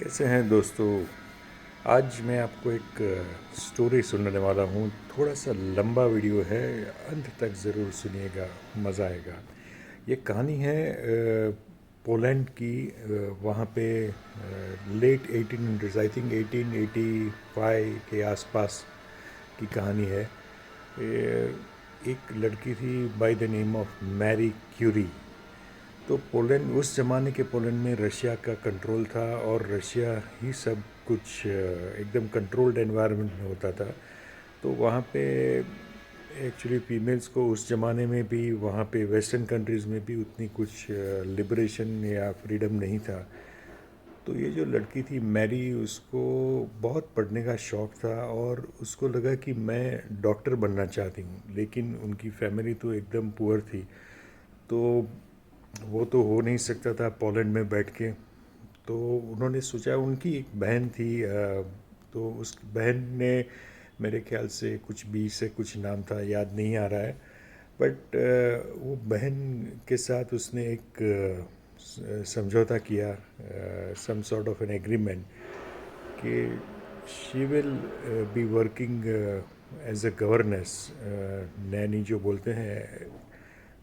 कैसे हैं दोस्तों। आज मैं आपको एक स्टोरी सुनाने वाला हूँ। थोड़ा सा लंबा वीडियो है, अंत तक ज़रूर सुनिएगा, मज़ा आएगा। ये कहानी है पोलैंड की। वहाँ पे लेट 1800s, आई थिंक 1885 के आसपास की कहानी है। एक लड़की थी by the name of Marie Curie. तो पोलैंड, उस ज़माने के पोलैंड में रशिया का कंट्रोल था और रशिया ही सब कुछ एकदम कंट्रोल्ड एनवायरनमेंट में होता था। तो वहाँ पे एक्चुअली फीमेल्स को उस ज़माने में भी, वहाँ पे वेस्टर्न कंट्रीज़ में भी उतनी कुछ लिबरेशन या फ्रीडम नहीं था। तो ये जो लड़की थी मैरी, उसको बहुत पढ़ने का शौक़ था और उसको लगा कि मैं डॉक्टर बनना चाहती हूँ, लेकिन उनकी फैमिली तो एकदम पुअर थी। तो वो तो हो नहीं सकता था पोलैंड में बैठ के। तो उन्होंने सोचा, उनकी एक बहन थी, तो उस बहन ने, मेरे ख्याल से कुछ बी से कुछ नाम था, याद नहीं आ रहा है, बट वो बहन के साथ उसने एक समझौता किया, some sort of an agreement, कि she will be working as a governance, nanny जो बोलते हैं,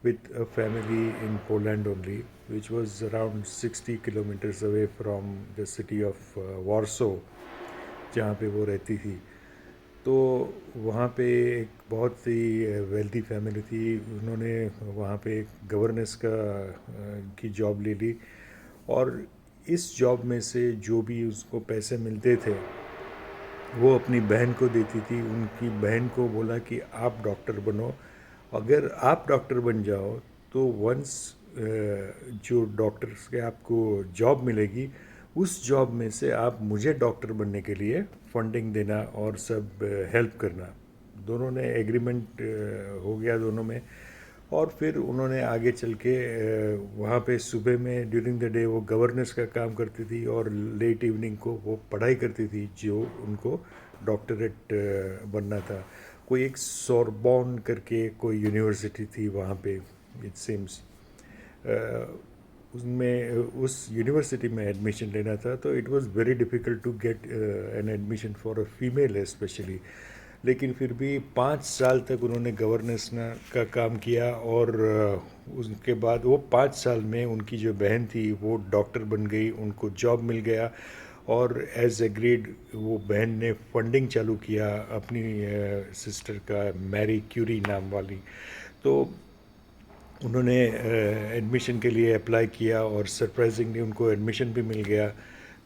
with a family in Poland only, which was around 60 kilometers away from the city of Warsaw, जहाँ पे वो रहती थी। तो वहाँ पे एक बहुत ही वेल्दी फैमिली थी। उन्होंने वहाँ पे एक गवर्नेंस की जॉब ले ली और इस जॉब में से जो भी उसको पैसे मिलते थे वो अपनी बहन को देती थी। उनकी बहन को बोला कि आप डॉक्टर बनो, अगर आप डॉक्टर बन जाओ तो वंस जो डॉक्टर्स के आपको जॉब मिलेगी, उस जॉब में से आप मुझे डॉक्टर बनने के लिए फंडिंग देना और सब हेल्प करना। दोनों ने एग्रीमेंट हो गया दोनों में। और फिर उन्होंने आगे चल के वहाँ पे सुबह में ड्यूरिंग द डे वो गवर्नेंस का काम करती थी और लेट इवनिंग को वो पढ़ाई करती थी, जो उनको डॉक्टरेट बनना था। कोई एक सोरबॉन करके कोई यूनिवर्सिटी थी वहाँ पे, इट सीम्स। उसमें उस यूनिवर्सिटी में एडमिशन लेना था, तो it was very difficult to get an admission for a female specially. लेकिन फिर भी 5 साल तक उन्होंने गवर्नेंस का काम किया और उसके बाद वो 5 साल में उनकी जो बहन थी वो डॉक्टर बन गई, उनको जॉब मिल गया। और एज एग्रीड वो बहन ने फंडिंग चालू किया अपनी सिस्टर का, मैरी क्यूरी नाम वाली। तो उन्होंने एडमिशन के लिए अप्लाई किया और सरप्राइजिंगली उनको एडमिशन भी मिल गया।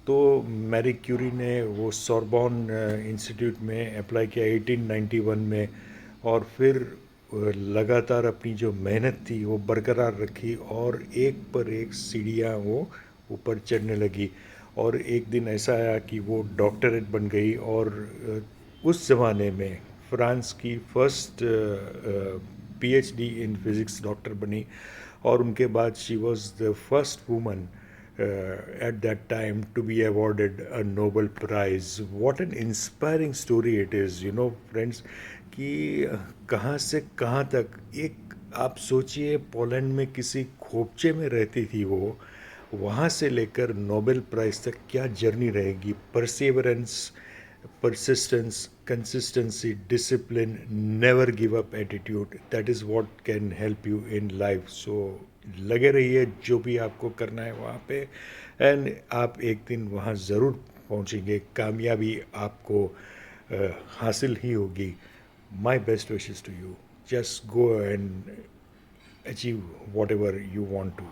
तो मैरी क्यूरी ने वो सोरबॉन इंस्टीट्यूट में अप्लाई किया 1891 में, और फिर लगातार अपनी जो मेहनत थी वो बरकरार रखी और एक पर एक सीढ़ियाँ वो ऊपर चढ़ने लगी। और एक दिन ऐसा आया कि वो डॉक्टरेट बन गई और उस ज़माने में फ्रांस की first PhD in physics doctor बनी। और उनके बाद she was the first woman at that time to be awarded a Nobel Prize. What an inspiring story it is, you know, friends, कि कहाँ से कहाँ तक। एक आप सोचिए, पोलैंड में किसी खोपचे में रहती थी वो, वहाँ से लेकर नोबेल प्राइज़ तक क्या जर्नी रहेगी। Perseverance, persistence, consistency, discipline, never give up attitude, that is what can help you in life. So लगे रहिए जो भी आपको करना है वहाँ पे, एंड आप एक दिन वहाँ ज़रूर पहुँचेंगे, कामयाबी आपको हासिल ही होगी। My best wishes to you. Just go and achieve whatever you want to.